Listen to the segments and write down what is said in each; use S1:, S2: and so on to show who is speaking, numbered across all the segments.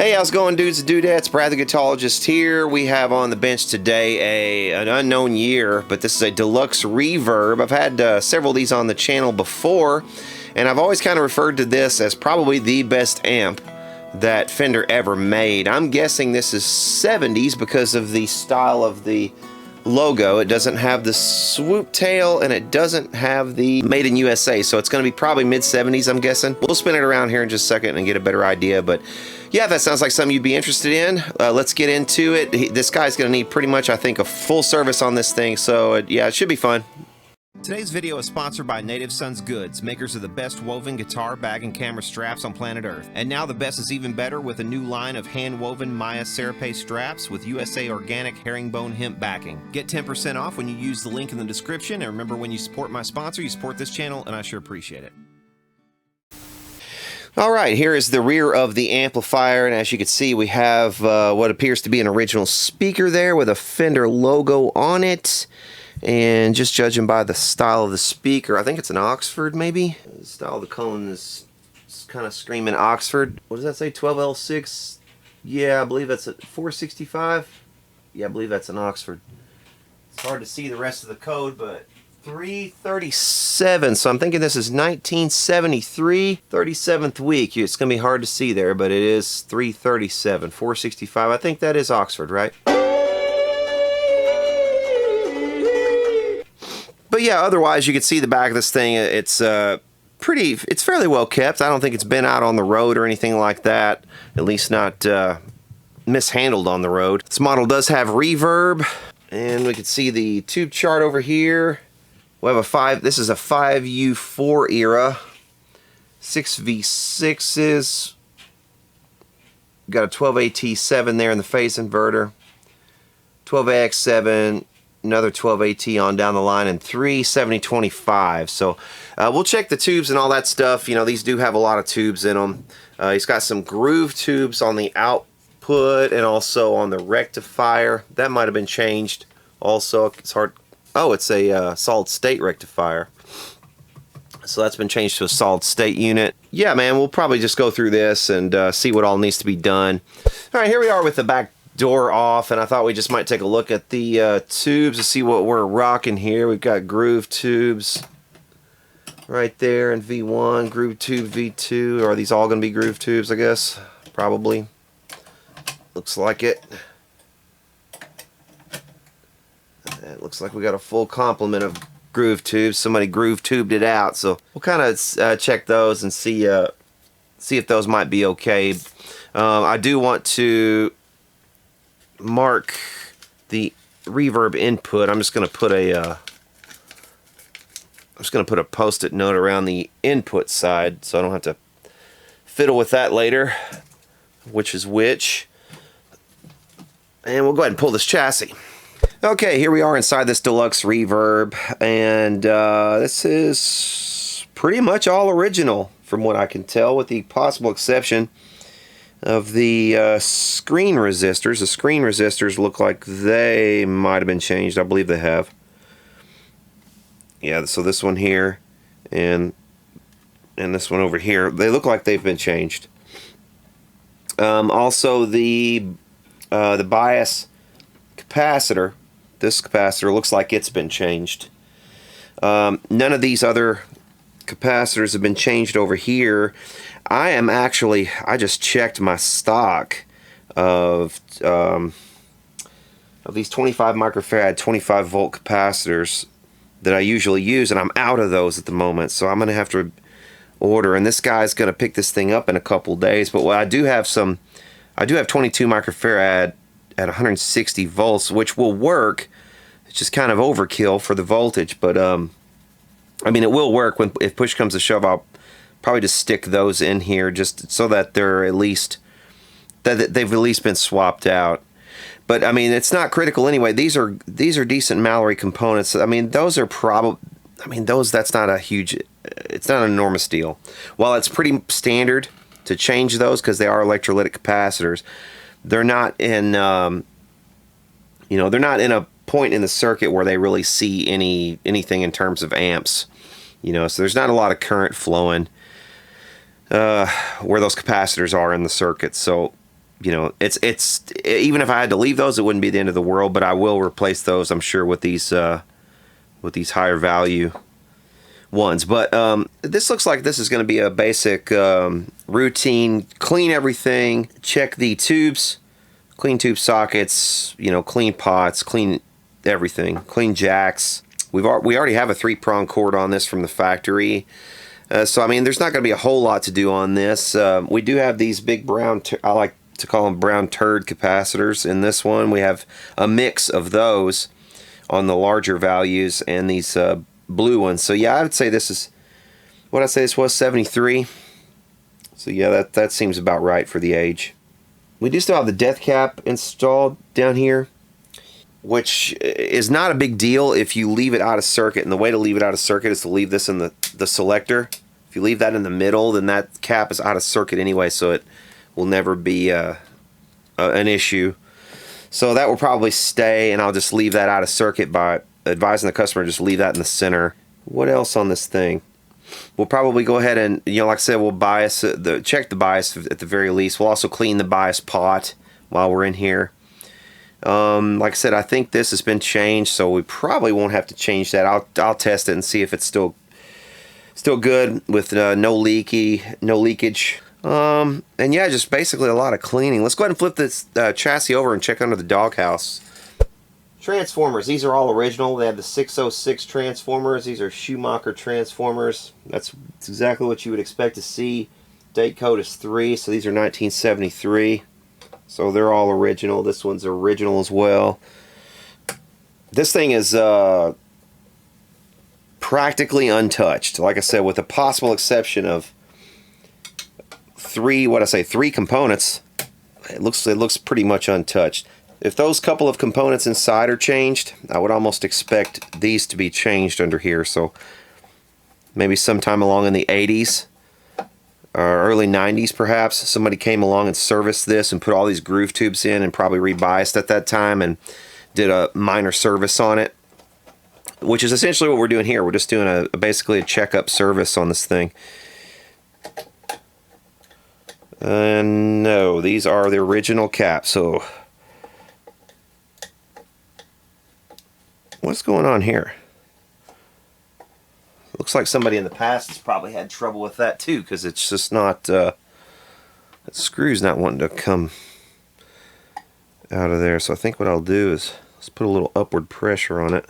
S1: Hey, how's it going, dudes and dudettes? Brad the Guitarologist here. We have on the bench today an unknown year, but this is a Deluxe Reverb. I've had several of these on the channel before, and I've always kind of referred to this as probably the best amp that Fender ever made. I'm guessing this is 70s because of the style of the logo. It doesn't have the swoop tail and it doesn't have the Made in USA, so it's going to be probably mid-70s, I'm guessing. We'll spin it around here in just a second and get a better idea, but yeah, if that sounds like something you'd be interested in, let's get into it. This guy's going to need pretty much, I think, a full service on this thing, so yeah, it should be fun. Today's video is sponsored by Native Sons Goods, makers of the best woven guitar, bag, and camera straps on planet Earth. And now the best is even better with a new line of hand-woven Maya Serape straps with USA organic herringbone hemp backing. Get 10% off when you use the link in the description, and remember, when you support my sponsor, you support this channel, and I sure appreciate it. Alright, here is the rear of the amplifier, and as you can see, we have what appears to be an original speaker there with a Fender logo on it. And just judging by the style of the speaker, I think it's an Oxford, maybe? The style of the cone is kind of screaming Oxford. What does that say? 12L6? Yeah, I believe that's a 465. Yeah, I believe that's an Oxford. It's hard to see the rest of the code, but 337. So I'm thinking this is 1973, 37th week. It's going to be hard to see there, but it is 337, 465. I think that is Oxford, right? But yeah, otherwise you can see the back of this thing. It's it's fairly well kept. I don't think it's been out on the road or anything like that. At least not mishandled on the road. This model does have reverb, and we can see the tube chart over here. We have this is a 5U4 era, 6V6s. Got a 12AT7 there in the phase inverter, 12AX7. Another 12AT on down the line, and 3 7025. So we'll check the tubes and all that stuff. You know, these do have a lot of tubes in them. He's got some groove tubes on the output and also on the rectifier. That might have been changed also. It's hard. Oh, it's a solid state rectifier. So that's been changed to a solid state unit. Yeah, man, we'll probably just go through this and see what all needs to be done. All right, here we are with the back door off, and I thought we just might take a look at the tubes to see what we're rocking here. We've got groove tubes right there in V1, groove tube V2. Are these all going to be groove tubes, I guess? Probably. Looks like it. It looks like we got a full complement of groove tubes. Somebody groove tubed it out, so we'll kind of check those and see if those might be okay. I do want to mark the reverb input. I'm just going to put a post-it note around the input side so I don't have to fiddle with that later, which is which. And we'll go ahead and pull this chassis. Okay, here we are inside this Deluxe Reverb, and this is pretty much all original from what I can tell, with the possible exception of the screen resistors. The screen resistors look like they might have been changed. I believe they have. Yeah, so this one here and this one over here, they look like they've been changed. Also the bias capacitor, this capacitor looks like it's been changed. None of these other capacitors have been changed over here. I just checked my stock of these 25 microfarad 25 volt capacitors that I usually use, and I'm out of those at the moment, so I'm gonna have to order, and this guy's gonna pick this thing up in a couple days. But I do have 22 microfarad at 160 volts, which will work. It's just kind of overkill for the voltage, but I mean, it will work if push comes to shove. I'll probably just stick those in here just so that they're at least they've at least been swapped out. But I mean, it's not critical anyway. These are decent Mallory components. I mean, those are that's not a huge, it's not an enormous deal. While it's pretty standard to change those because they are electrolytic capacitors, they're not in they're not in a point in the circuit where they really see anything in terms of amps. So there's not a lot of current flowing where those capacitors are in the circuit. So you know, it's even if I had to leave those, it wouldn't be the end of the world. But I will replace those, I'm sure, with these higher value ones. But this looks like this is going to be a basic routine. Clean everything, check the tubes, clean tube sockets, you know, clean pots, clean everything, clean jacks. We already have a 3-prong cord on this from the factory. So I mean, there's not going to be a whole lot to do on this. We do have these big brown, I like to call them brown turd capacitors in this one. We have a mix of those on the larger values and these blue ones. So yeah, I would say this is, what I say this was 73. So yeah, that seems about right for the age. We do still have the death cap installed down here, which is not a big deal if you leave it out of circuit. And the way to leave it out of circuit is to leave this in the selector. If you leave that in the middle, then that cap is out of circuit anyway, so it will never be an issue. So that will probably stay, and I'll just leave that out of circuit by advising the customer to just leave that in the center. What else on this thing? We'll probably go ahead and, you know, like I said, we'll bias check the bias at the very least. We'll also clean the bias pot while we're in here. Like I said, I think this has been changed, so we probably won't have to change that. I'll test it and see if it's still good with no leakage. And yeah, just basically a lot of cleaning. Let's go ahead and flip this chassis over and check under the doghouse. Transformers, these are all original. They have the 606 transformers. These are Schumacher transformers. That's exactly what you would expect to see. Date code is 3, so these are 1973. So they're all original. This one's original as well. This thing is practically untouched. Like I said, with the possible exception of three components, it looks pretty much untouched. If those couple of components inside are changed, I would almost expect these to be changed under here. So maybe sometime along in the 80s or early 90s perhaps, somebody came along and serviced this and put all these groove tubes in and probably rebiased at that time and did a minor service on it, which is essentially what we're doing here. We're just doing basically a checkup service on this thing. No, these are the original caps. So what's going on here? Looks like somebody in the past has probably had trouble with that too, because it's just not, that screw's not wanting to come out of there. So I think what I'll do is let's put a little upward pressure on it.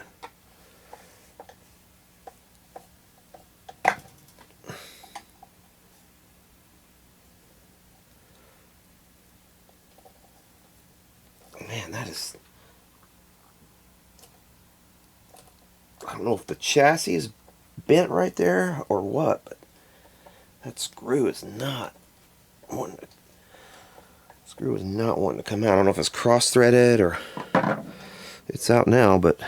S1: Man, that is, I don't know if the chassis is bent right there or what, but that screw is not wanting to come out. I don't know if it's cross-threaded or it's out now, but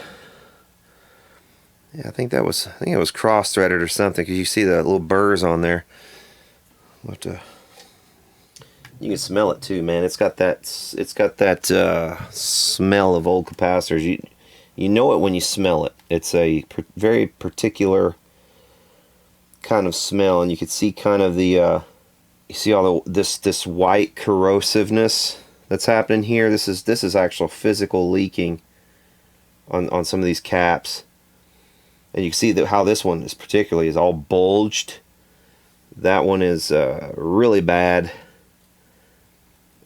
S1: yeah, I think it was cross-threaded or something, because you see the little burrs on there. I'll have to, you can smell it too, man. It's got that smell of old capacitors. You know it when you smell it. It's a very particular kind of smell, and you can see kind of the you see all this white corrosiveness that's happening here. This is actual physical leaking on some of these caps, and you can see how this one is all bulged. That one is really bad,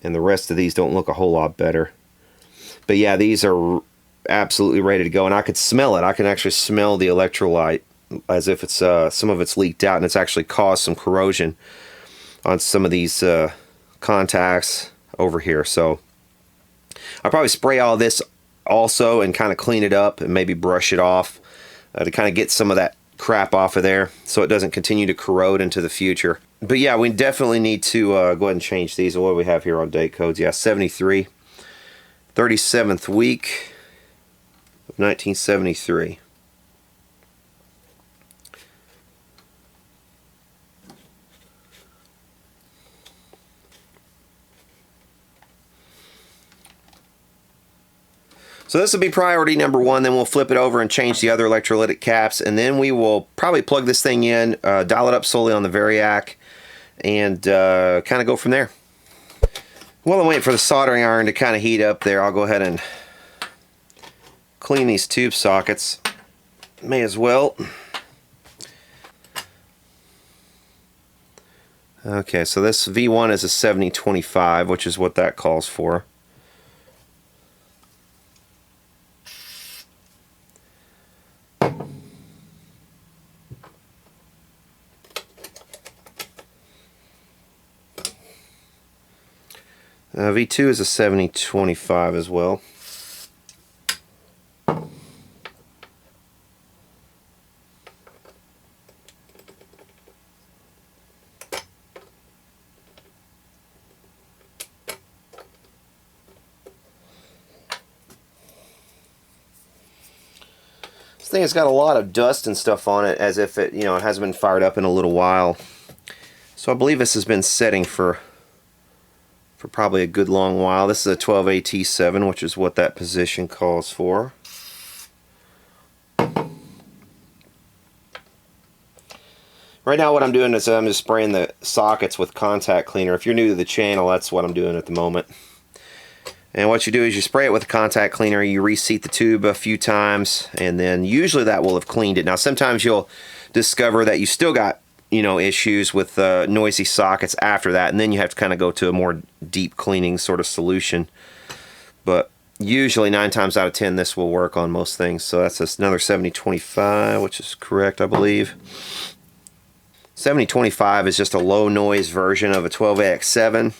S1: and the rest of these don't look a whole lot better. But yeah, these are absolutely ready to go, and I could smell it. I can actually smell the electrolyte as if it's some of it's leaked out, and it's actually caused some corrosion on some of these contacts over here. So I'll probably spray all this also and kind of clean it up and maybe brush it off to kind of get some of that crap off of there so it doesn't continue to corrode into the future. But yeah, we definitely need to go ahead and change these. What do we have here on date codes? Yeah, 73, 37th week of 1973. So this will be priority number 1, then we'll flip it over and change the other electrolytic caps, and then we will probably plug this thing in, dial it up slowly on the variac, and kind of go from there. While I'm waiting for the soldering iron to kind of heat up there, I'll go ahead and clean these tube sockets. May as well. Okay, so this V1 is a 7025, which is what that calls for. V2 is a 7025 as well. This thing has got a lot of dust and stuff on it, as if it, you know, it hasn't been fired up in a little while. So I believe this has been setting for probably a good long while. This is a 12AT7, which is what that position calls for. Right now what I'm doing is I'm just spraying the sockets with contact cleaner. If you're new to the channel, that's what I'm doing at the moment. And what you do is you spray it with a contact cleaner, you reseat the tube a few times, and then usually that will have cleaned it. Now sometimes you'll discover that you still got, you know, issues with noisy sockets after that, and then you have to kind of go to a more deep cleaning sort of solution. But usually 9 times out of 10 this will work on most things. So that's another 7025, which is correct, I believe. 7025 is just a low noise version of a 12AX7.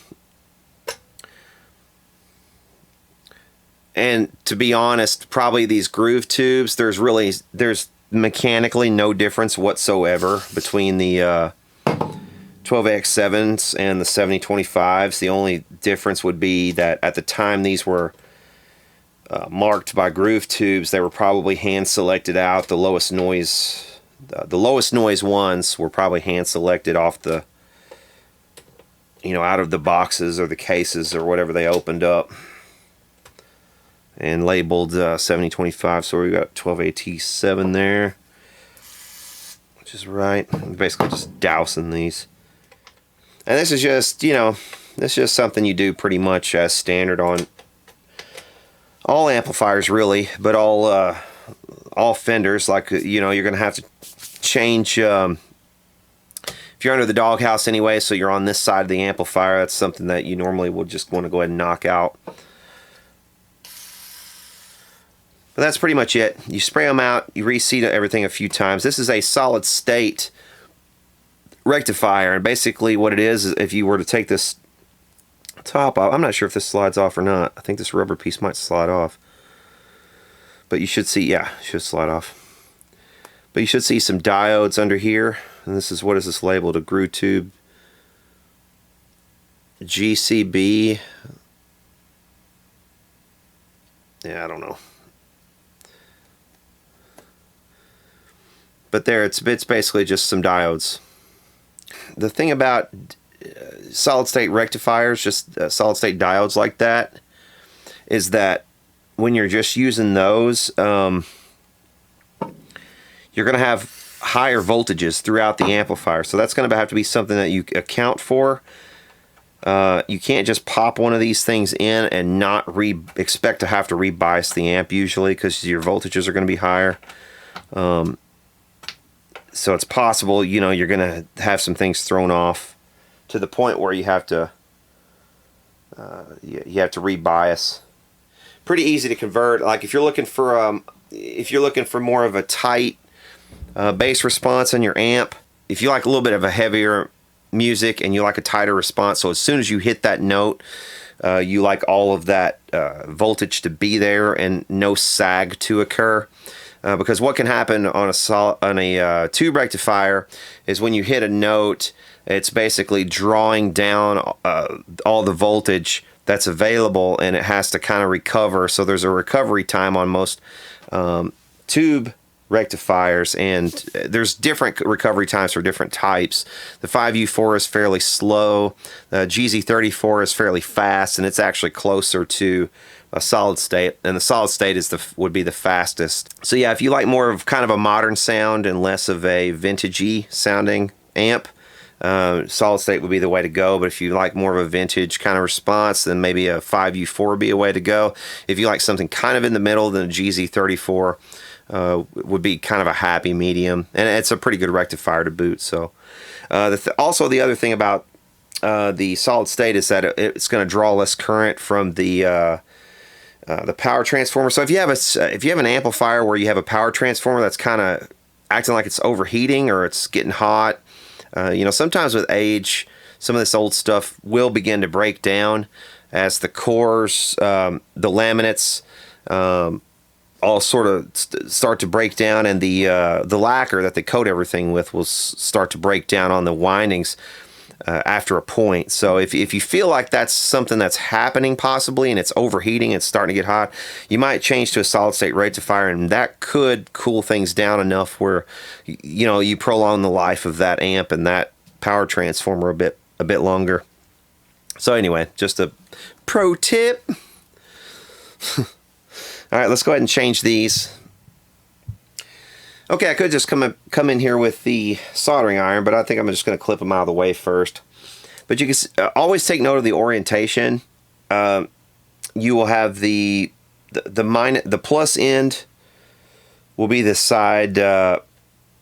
S1: And to be honest, probably these groove tubes, there's mechanically no difference whatsoever between the 12AX7s and the 7025s. The only difference would be that at the time these were marked by groove tubes, they were probably hand selected out. The lowest noise ones were probably hand selected off the, you know, out of the boxes or the cases or whatever they opened up, and labeled 7025. So we got 12AT7 there, which is right. I'm basically just dousing these. And this is just, you know, this is just something you do pretty much as standard on all amplifiers really, but all Fenders. Like, you know, you're going to have to change, if you're under the doghouse anyway, so you're on this side of the amplifier, that's something that you normally would just want to go ahead and knock out. But that's pretty much it. You spray them out, you reseat everything a few times. This is a solid state rectifier, and basically what it is if you were to take this top off, I'm not sure if this slides off or not. I think this rubber piece might slide off. But you should see, yeah, it should slide off. But you should see some diodes under here. And this is, what is this labeled? A groove tube GCB. Yeah, I don't know. But there, it's basically just some diodes. The thing about solid state rectifiers, just solid state diodes like that, is that when you're just using those, you're going to have higher voltages throughout the amplifier. So that's going to have to be something that you account for. You can't just pop one of these things in and not expect to have to rebias the amp usually, because your voltages are going to be higher. So it's possible, you know, you're going to have some things thrown off to the point where you have to rebias. Pretty easy to convert. Like if you're looking for more of a tight bass response on your amp, if you like a little bit of a heavier music and you like a tighter response, so as soon as you hit that note, you like all of that voltage to be there and no sag to occur. Because what can happen on a tube rectifier is when you hit a note, it's basically drawing down all the voltage that's available, and it has to kind of recover. So there's a recovery time on most tube rectifiers, and there's different recovery times for different types. The 5U4 is fairly slow, the GZ34 is fairly fast, and it's actually closer to a solid state, and the solid state would be the fastest. So yeah, if you like more of kind of a modern sound and less of a vintagey sounding amp, Solid state would be the way to go, but if you like more of a vintage kind of response, then maybe a 5U4 would be a way to go. If you like something kind of in the middle, then a GZ34 would be kind of a happy medium, and it's a pretty good rectifier to boot. So also the other thing about the solid state is that it's going to draw less current from the power transformer. So if you have an amplifier where you have a power transformer that's kind of acting like it's overheating or it's getting hot, you know, sometimes with age, some of this old stuff will begin to break down as the cores, the laminates, all sort of start to break down, and the lacquer that they coat everything with will start to break down on the windings after a point. So if you feel like that's something that's happening possibly and it's overheating, it's starting to get hot, you might change to a solid state rectifier, and that could cool things down enough where, you know, you prolong the life of that amp and that power transformer a bit longer. So anyway, just a pro tip. All right, let's go ahead and change these. Okay, I could just come in here with the soldering iron, but I think I'm just going to clip them out of the way first. But you can always take note of the orientation. You will have the plus end will be this side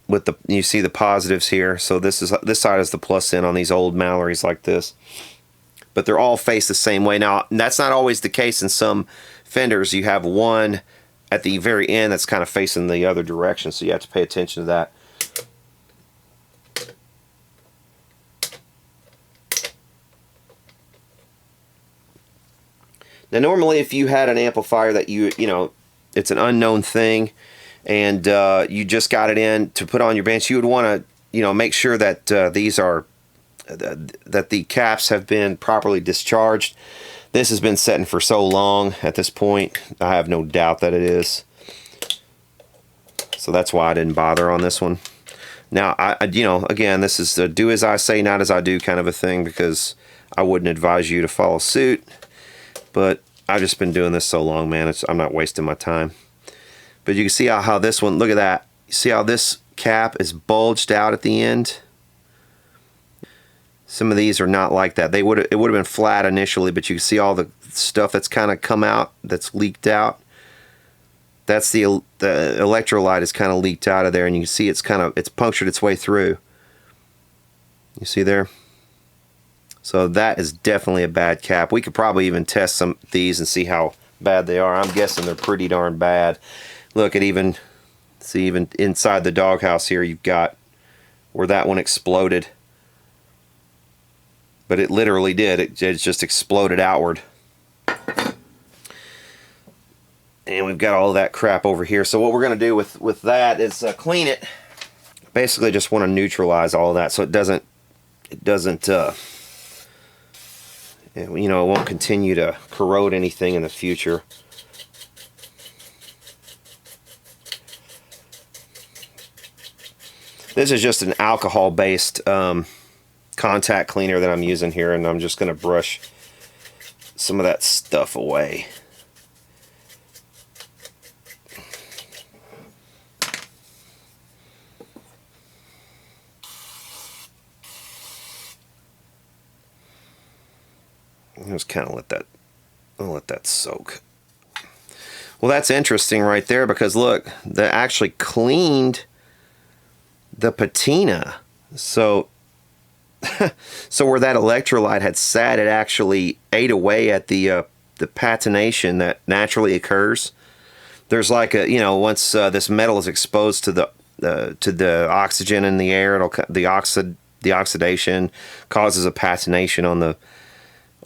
S1: with you see the positives here. So this side is the plus end on these old Mallories like this. But they're all faced the same way. Now, that's not always the case in some Fenders. You have one at the very end that's kind of facing the other direction, so you have to pay attention to that. Now normally if you had an amplifier that you know, it's an unknown thing, and you just got it in to put on your bench, you would want to, you know, make sure that that the caps have been properly discharged. This has been setting for so long at this point, I have no doubt that it is. So that's why I didn't bother on this one. Now, you know, again, this is a do as I say, not as I do kind of a thing, because I wouldn't advise you to follow suit. But I've just been doing this so long, man, I'm not wasting my time. But you can see how this one, look at that. You see how this cap is bulged out at the end? Some of these are not like that. It would have been flat initially, but you can see all the stuff that's kind of come out, that's leaked out. That's the electrolyte is kind of leaked out of there, and you can see it's punctured its way through. You see there? So that is definitely a bad cap. We could probably even test some of these and see how bad they are. I'm guessing they're pretty darn bad. Look at even inside the doghouse here, you've got where that one exploded. But it literally did. It just exploded outward. And we've got all that crap over here. So what we're going to do with that is clean it. Basically just want to neutralize all of that so it doesn't you know, it won't continue to corrode anything in the future. This is just an alcohol-based contact cleaner that I'm using here, and I'm just going to brush some of that stuff away. Just kind of let that soak. Well, that's interesting right there, because look, that actually cleaned the patina. So so where that electrolyte had sat, it actually ate away at the patination that naturally occurs. There's like a, you know, once this metal is exposed to the oxygen in the air, the oxidation causes a patination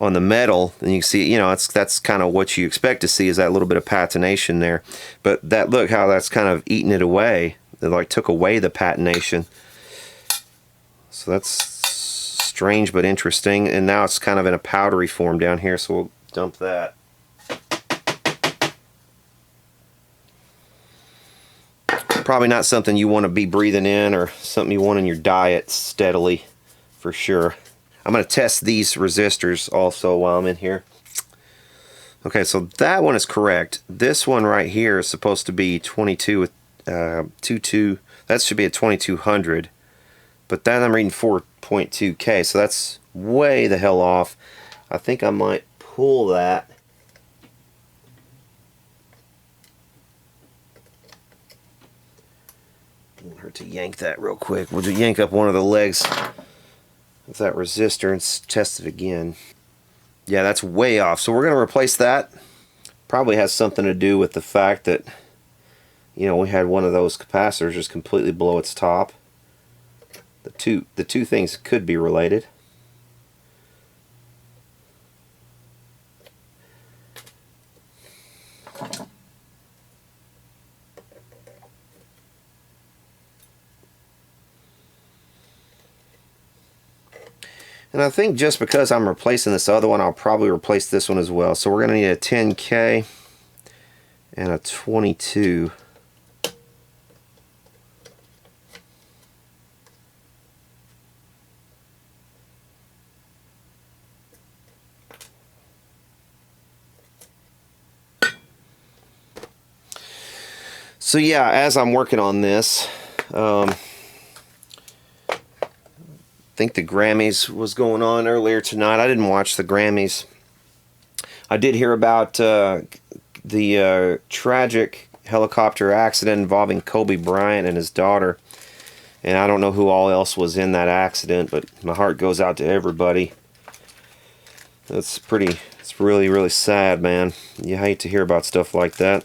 S1: on the metal, and you can see, you know, that's kind of what you expect to see, is that little bit of patination there. But that, look how that's kind of eaten it away. It like took away the patination. So that's strange but interesting, and now it's kind of in a powdery form down here, so we'll dump that. Probably not something you want to be breathing in, or something you want in your diet steadily, for sure. I'm going to test these resistors also while I'm in here. Okay, so that one is correct. This one right here is supposed to be 22 with 22. That should be a 2200. but then I'm reading 4.2K, so that's way the hell off. I think I might pull that. Won't hurt to yank that real quick. We'll just yank up one of the legs of that resistor and test it again. Yeah, that's way off. So we're going to replace that. Probably has something to do with the fact that, you know, we had one of those capacitors just completely below its top. The two things could be related. And I think just because I'm replacing this other one, I'll probably replace this one as well. So we're going to need a 10K and a 22. So yeah, as I'm working on this, I think the Grammys was going on earlier tonight. I didn't watch the Grammys. I did hear about the tragic helicopter accident involving Kobe Bryant and his daughter. And I don't know who all else was in that accident, but my heart goes out to everybody. It's really, really sad, man. You hate to hear about stuff like that.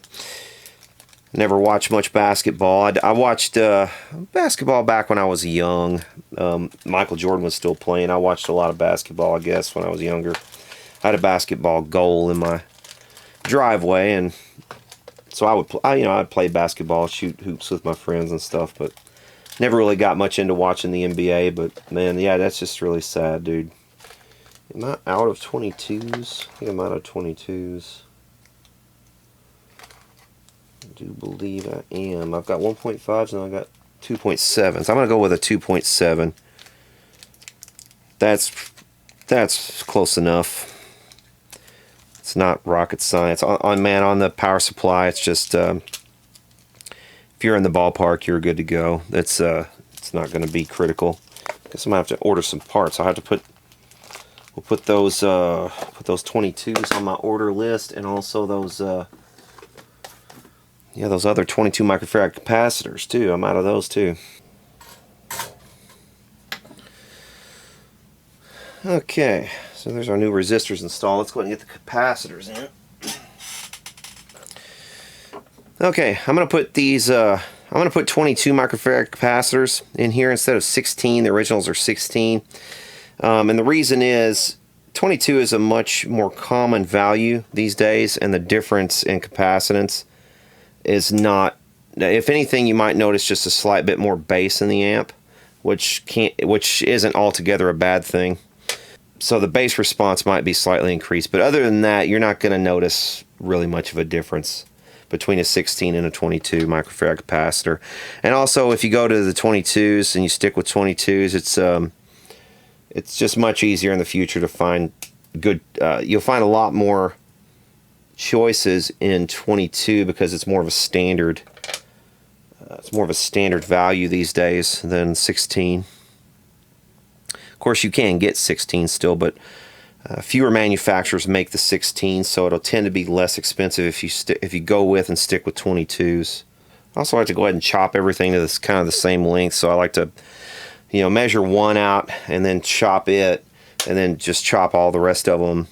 S1: Never watched much basketball. I watched basketball back when I was young. Michael Jordan was still playing. I watched a lot of basketball, I guess, when I was younger. I had a basketball goal in my driveway, and so I'd play basketball, shoot hoops with my friends and stuff, but never really got much into watching the NBA. But man, yeah, that's just really sad, dude. Am I out of 22s? I think I'm out of 22s. I do believe I am. I've got 1.5s and I've got 2.7s. So I'm going to go with a 2.7. That's close enough. It's not rocket science. On the power supply, it's just if you're in the ballpark, you're good to go. It's not going to be critical. I guess I'm going to have to order some parts. I'll have to we'll put those 22s on my order list, and also those those other 22 microfarad capacitors too. I'm out of those too. Okay, so there's our new resistors installed. Let's go ahead and get the capacitors in. Okay, I'm gonna put these. I'm gonna put 22 microfarad capacitors in here instead of 16. The originals are 16, and the reason is 22 is a much more common value these days, and the difference in capacitance is not. If anything, you might notice just a slight bit more bass in the amp, which isn't altogether a bad thing. So the bass response might be slightly increased, but other than that, you're not going to notice really much of a difference between a 16 and a 22 microfarad capacitor. And also, if you go to the 22s and you stick with 22s, it's just much easier in the future to find good. You'll find a lot more choices in 22 because it's more of a standard. It's more of a standard value these days than 16. Of course, you can get 16 still, but fewer manufacturers make the 16, so it'll tend to be less expensive if you go with and stick with 22s. I also like to go ahead and chop everything to this kind of the same length, so I like to, measure one out and then chop it, and then just chop all the rest of them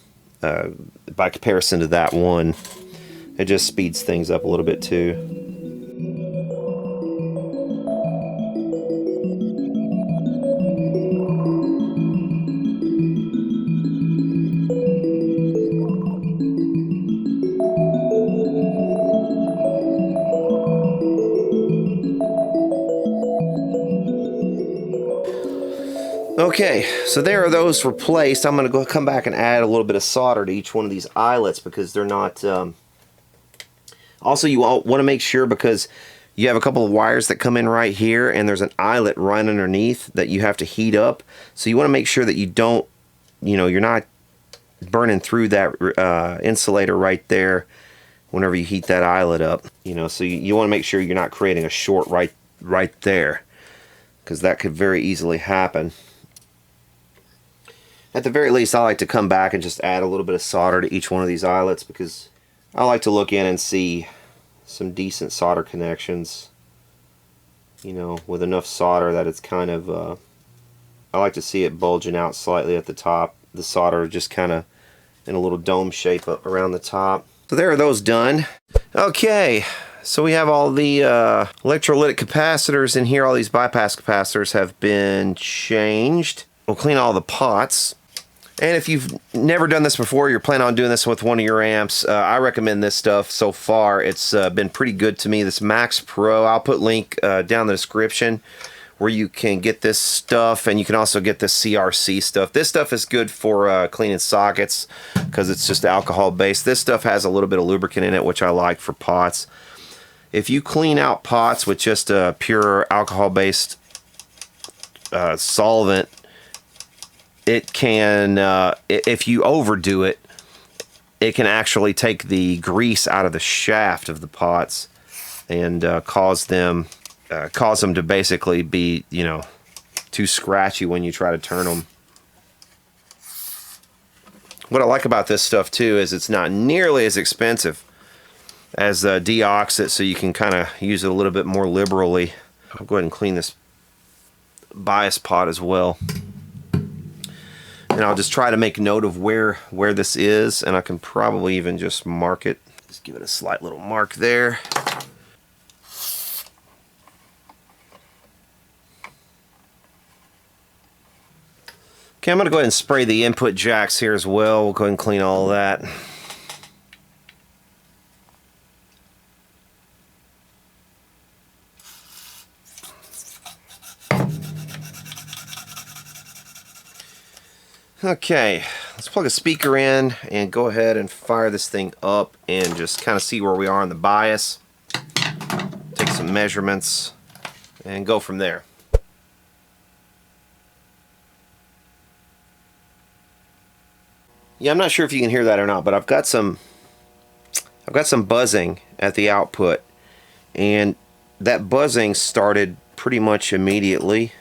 S1: by comparison to that one. It just speeds things up a little bit too. Okay, so there are those replaced. I'm going to come back and add a little bit of solder to each one of these eyelets because they're not... Also, you want to make sure, because you have a couple of wires that come in right here, and there's an eyelet right underneath that you have to heat up. So you want to make sure that you don't, you're not burning through that insulator right there whenever you heat that eyelet up. So you want to make sure you're not creating a short right there. because that could very easily happen. At the very least, I like to come back and just add a little bit of solder to each one of these eyelets, because I like to look in and see some decent solder connections, you know, with enough solder that it's kind of, I like to see it bulging out slightly at the top, the solder just kind of in a little dome shape up around the top. So there are those done. Okay, so we have all the electrolytic capacitors in here. All these bypass capacitors have been changed. We'll clean all the pots. And if you've never done this before, you're planning on doing this with one of your amps, I recommend this stuff so far. It's been pretty good to me. This Max Pro, I'll put link down in the description where you can get this stuff, and you can also get the CRC stuff. This stuff is good for cleaning sockets because it's just alcohol based. This stuff has a little bit of lubricant in it, which I like for pots. If you clean out pots with just a pure alcohol based solvent, it can, if you overdo it, it can actually take the grease out of the shaft of the pots and cause them to basically be, you know, too scratchy when you try to turn them. What I like about this stuff too is it's not nearly as expensive as deoxit, so you can kind of use it a little bit more liberally. I'll go ahead and clean this bias pot as well. And I'll just try to make note of where this is, and I can probably even just mark it. Just give it a slight little mark there. Okay, I'm going to go ahead and spray the input jacks here as well. We'll go ahead and clean all of that. Okay, let's plug a speaker in and go ahead and fire this thing up and just kind of see where we are in the bias. Take some measurements and go from there. Yeah, I'm not sure if you can hear that or not, but I've got some buzzing at the output, and that buzzing started pretty much immediately.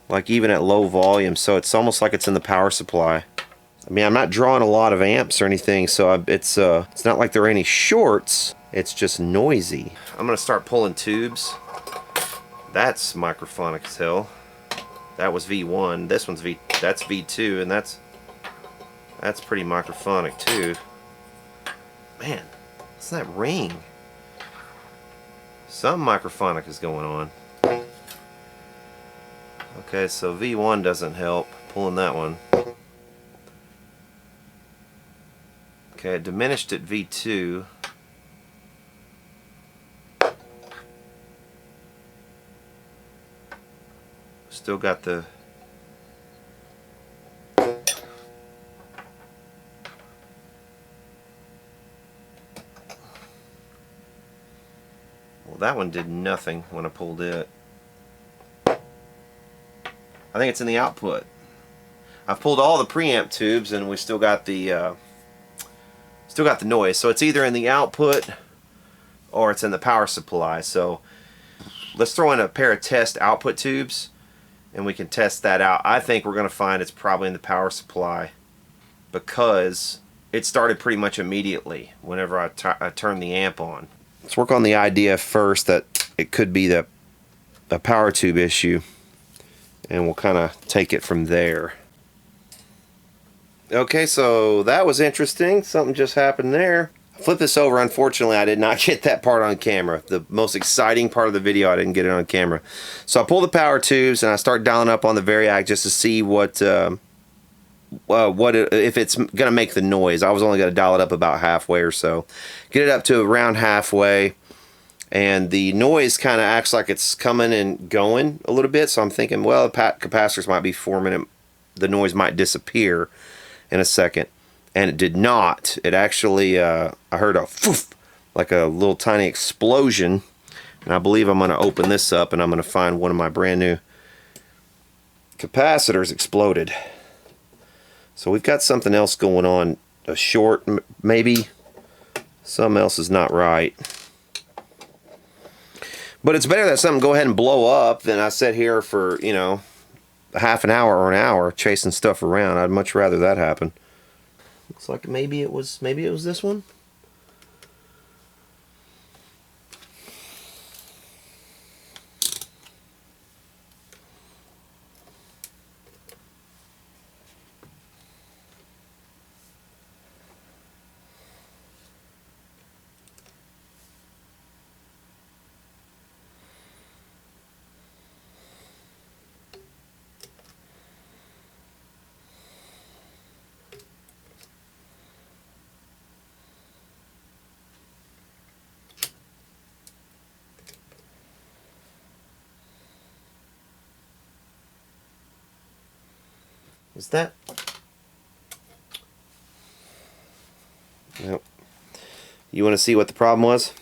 S1: Like even at low volume, so it's almost like it's in the power supply. I mean, I'm not drawing a lot of amps or anything, so it's not like there are any shorts. It's just noisy. I'm gonna start pulling tubes. That's microphonic as hell. That was V1. This one's that's V2, and that's pretty microphonic too. Man, what's that ring? Some microphonic is going on. Okay, so V1 doesn't help pulling that one. Okay, it diminished at V2. Still got the that one did nothing when I pulled it. I think it's in the output. I've pulled all the preamp tubes and we still got the noise. So it's either in the output or it's in the power supply. So let's throw in a pair of test output tubes and we can test that out. I think we're going to find it's probably in the power supply because it started pretty much immediately whenever I turned the amp on. Let's work on the idea first that it could be a power tube issue, and we'll kind of take it from there. Okay, so that was interesting. Something just happened there. Flip this over. Unfortunately, I did not get that part on camera. The most exciting part of the video, I didn't get it on camera. So I pull the power tubes and I start dialing up on the Variac just to see if it's gonna make the noise. I was only gonna dial it up about halfway or so. Get it up to around halfway, and the noise kind of acts like it's coming and going a little bit. So I'm thinking, well, the capacitors might be forming, the noise might disappear in a second. And it did not. It actually, I heard a poof, like a little tiny explosion. And I believe I'm going to open this up and I'm going to find one of my brand new capacitors exploded. So we've got something else going on. A short, maybe. Something else is not right. But it's better that something go ahead and blow up than I sit here for, you know, half an hour or an hour chasing stuff around. I'd much rather that happen. Looks like maybe it was this one. Is that? Nope. You want to see what the problem was?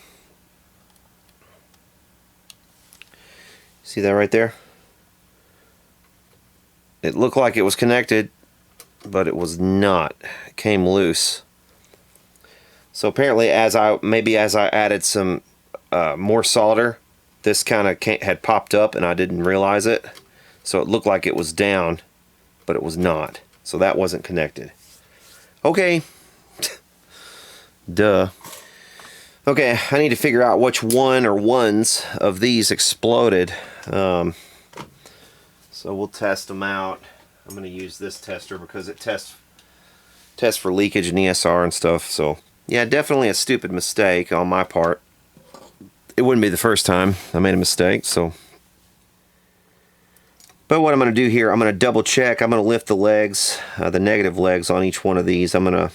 S1: See that right there? It looked like it was connected, but it was not. It came loose. So apparently, as I added some more solder, this kind of had popped up, and I didn't realize it. So it looked like it was down, but it was not. So that wasn't connected. Okay. Duh. Okay, I need to figure out which one or ones of these exploded. So we'll test them out. I'm going to use this tester because it tests for leakage and ESR and stuff. So yeah, definitely a stupid mistake on my part. It wouldn't be the first time I made a mistake. So, but what I'm going to do here, I'm going to double check. I'm going to lift the legs, the negative legs on each one of these. I'm going to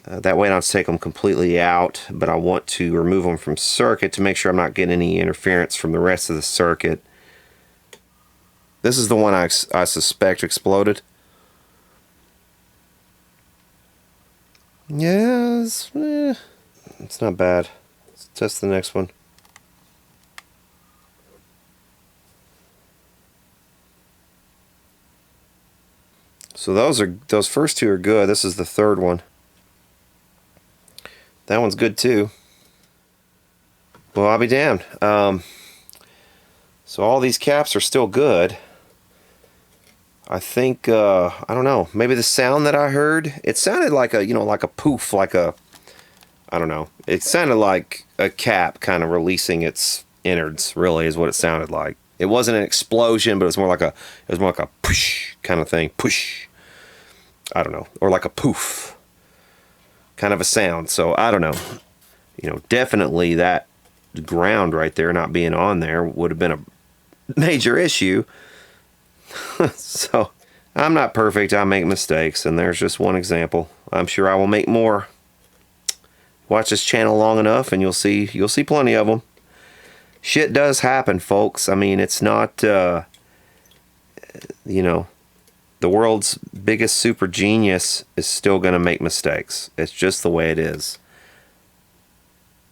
S1: that way I don't take them completely out, but I want to remove them from circuit to make sure I'm not getting any interference from the rest of the circuit. This is the one I suspect exploded. Yes, it's not bad. Let's test the next one. So those first two are good. This is the third one. That one's good too. Well, I'll be damned. So all these caps are still good. I think I don't know. Maybe the sound that I heard, it sounded like a, you know, like a poof, like a, I don't know. It sounded like a cap kind of releasing its innards. Really, is what it sounded like. It wasn't an explosion, but it was more like a push kind of thing. Push. I don't know, or like a poof kind of a sound. So I don't know. You know, definitely that ground right there not being on there would have been a major issue. So I'm not perfect. I make mistakes, and there's just one example. I'm sure I will make more. Watch this channel long enough and you'll see plenty of them. Shit does happen, folks. I mean, it's not you know, the world's biggest super genius is still going to make mistakes. It's just the way it is.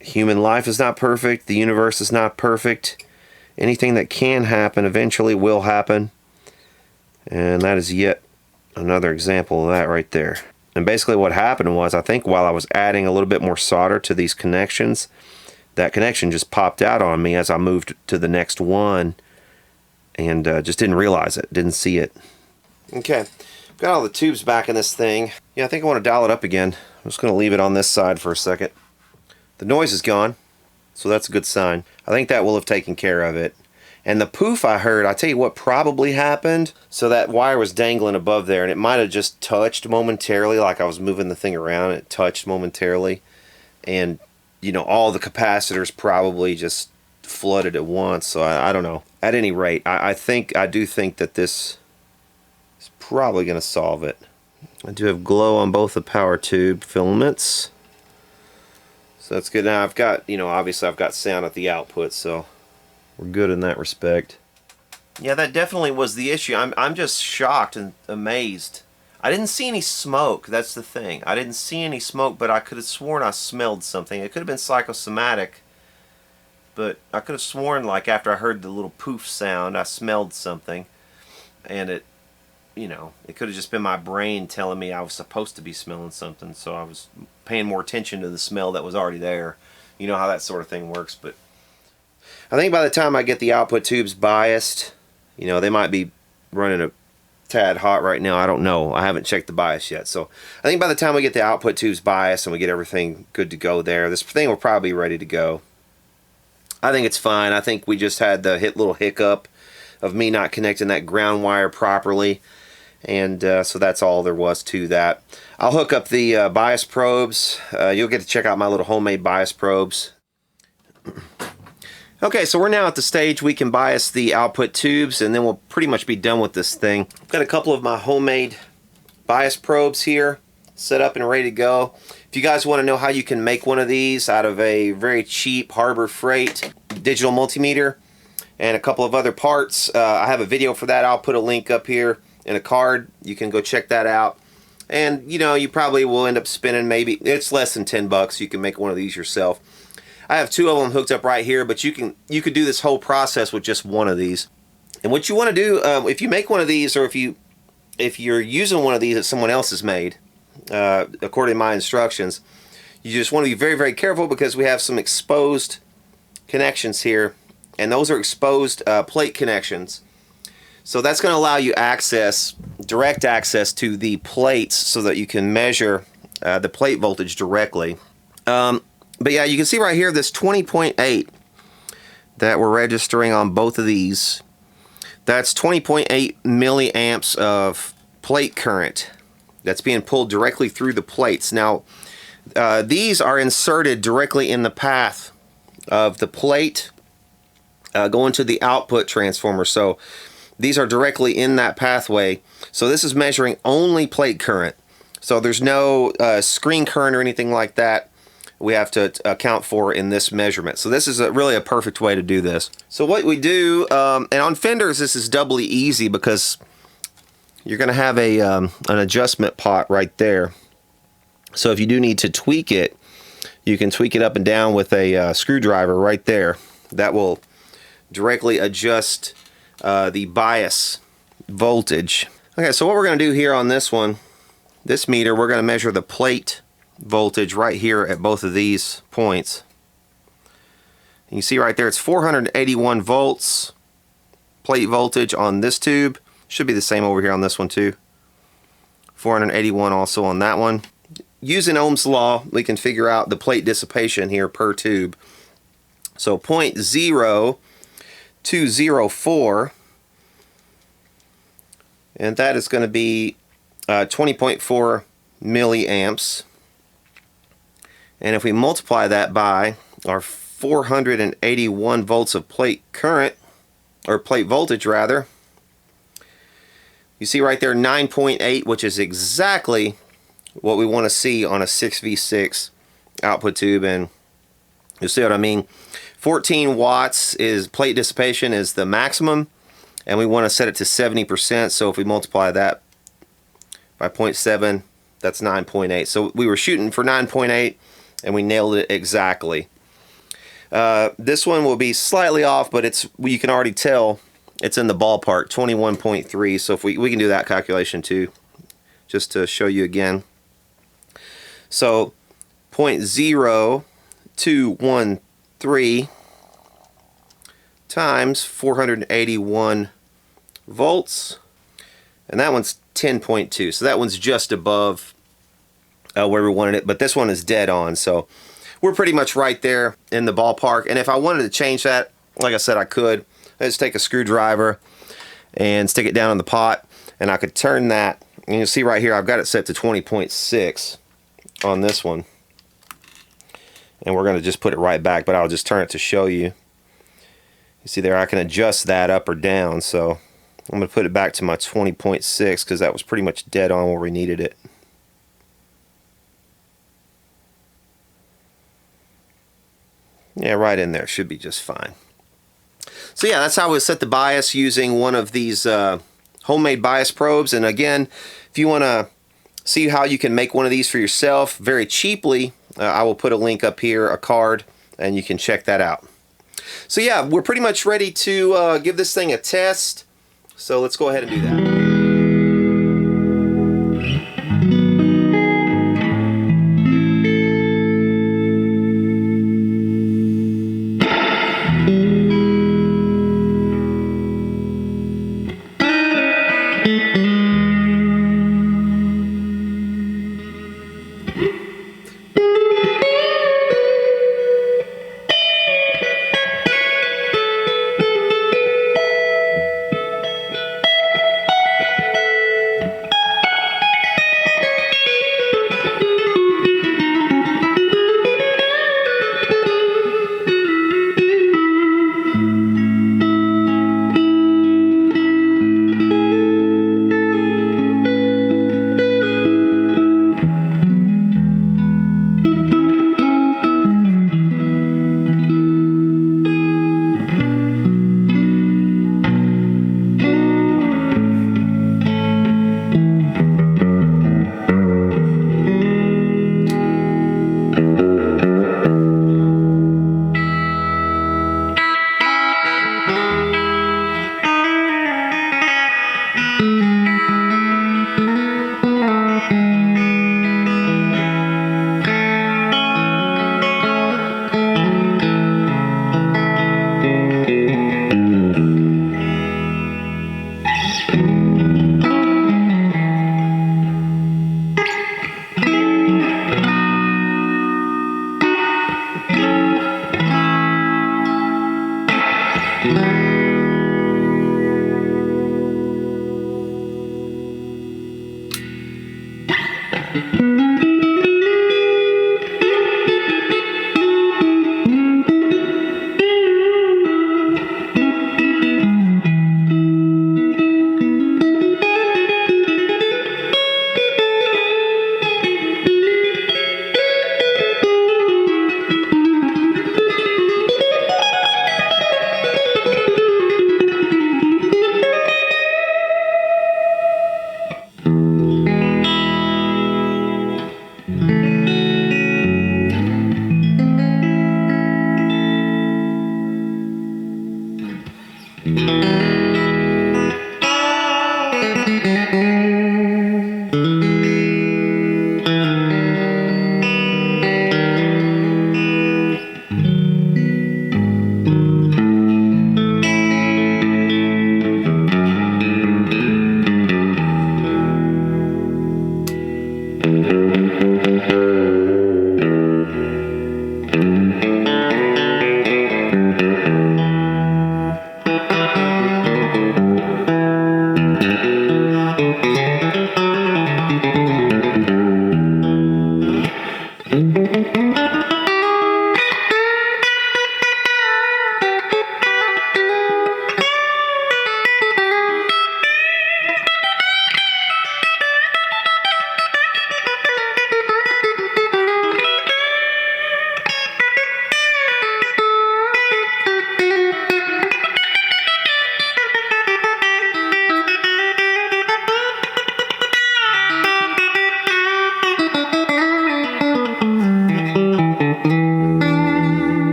S1: Human life is not perfect. The universe is not perfect. Anything that can happen eventually will happen. And that is yet another example of that right there. And basically what happened was, I think while I was adding a little bit more solder to these connections, that connection just popped out on me as I moved to the next one, and just didn't realize it, didn't see it. Okay, got all the tubes back in this thing. Yeah, I think I want to dial it up again. I'm just going to leave it on this side for a second. The noise is gone, so that's a good sign. I think that will have taken care of it. And the poof I heard, I tell you what probably happened. So that wire was dangling above there, and it might have just touched momentarily, like I was moving the thing around, and it touched momentarily. And, you know, all the capacitors probably just flooded at once. So I don't know. At any rate, I do think that this is probably going to solve it. I do have glow on both the power tube filaments. So that's good. Now I've got, you know, obviously I've got sound at the output, so we're good in that respect. Yeah, that definitely was the issue. I'm just shocked and amazed. I didn't see any smoke. That's the thing. I didn't see any smoke, but I could have sworn I smelled something. It could have been psychosomatic, but I could have sworn, like, after I heard the little poof sound, I smelled something. And it, you know, it could have just been my brain telling me I was supposed to be smelling something, so I was paying more attention to the smell that was already there. You know how that sort of thing works, but I think by the time I get the output tubes biased, you know, they might be running a tad hot right now. I don't know. I haven't checked the bias yet. So I think by the time we get the output tubes biased and we get everything good to go there, this thing will probably be ready to go. I think it's fine. I think we just had the little hiccup of me not connecting that ground wire properly. And so that's all there was to that. I'll hook up the bias probes. You'll get to check out my little homemade bias probes. Okay, so we're now at the stage we can bias the output tubes, and then we'll pretty much be done with this thing. I've got a couple of my homemade bias probes here set up and ready to go. If you guys want to know how you can make one of these out of a very cheap Harbor Freight digital multimeter and a couple of other parts, I have a video for that. I'll put a link up here in a card. You can go check that out. And you know, you probably will end up spending, maybe it's less than 10 bucks. You can make one of these yourself. I have two of them hooked up right here, but you could do this whole process with just one of these. And what you want to do, if you make one of these, or if you're using one of these that someone else has made, according to my instructions, you just want to be very, very careful, because we have some exposed connections here, and those are exposed plate connections. So that's going to allow you direct access to the plates, so that you can measure the plate voltage directly. But yeah, you can see right here this 20.8 that we're registering on both of these. That's 20.8 milliamps of plate current that's being pulled directly through the plates. Now, these are inserted directly in the path of the plate going to the output transformer. So these are directly in that pathway. So this is measuring only plate current. So there's no screen current or anything like that we have to account for in this measurement. So this is really a perfect way to do this. So what we do, and on Fenders this is doubly easy, because you're going to have an adjustment pot right there. So if you do need to tweak it, you can tweak it up and down with a screwdriver right there. That will directly adjust the bias voltage. Okay, so what we're going to do here on this one, this meter, we're going to measure the plate voltage right here at both of these points. You see right there, it's 481 volts plate voltage on this tube. Should be the same over here on this one too. 481 also on that one. Using Ohm's law, we can figure out the plate dissipation here per tube. So 0.0204, and that is going to be 20.4 milliamps. And if we multiply that by our 481 volts of plate current, or plate voltage rather, you see right there 9.8, which is exactly what we want to see on a 6V6 output tube. And you'll see what I mean. 14 watts is plate dissipation is the maximum, and we want to set it to 70%. So if we multiply that by 0.7, that's 9.8. So we were shooting for 9.8, and we nailed it exactly. This one will be slightly off, but you can already tell it's in the ballpark, 21.3. So if we can do that calculation too, just to show you again. So 0.0213 times 481 volts, and that one's 10.2. So that one's just above where we wanted it, but this one is dead on. So we're pretty much right there in the ballpark. And if I wanted to change that, like I said, I could. I just take a screwdriver and stick it down in the pot, and I could turn that. And you'll see right here, I've got it set to 20.6 on this one. And we're going to just put it right back, but I'll just turn it to show you. You see there, I can adjust that up or down. So I'm going to put it back to my 20.6, because that was pretty much dead on where we needed it. Yeah, right in there. Should be just fine. So yeah, that's how we set the bias using one of these homemade bias probes. And again, if you want to see how you can make one of these for yourself very cheaply, I will put a link up here, a card, and you can check that out. So yeah, we're pretty much ready to give this thing a test. So let's go ahead and do that.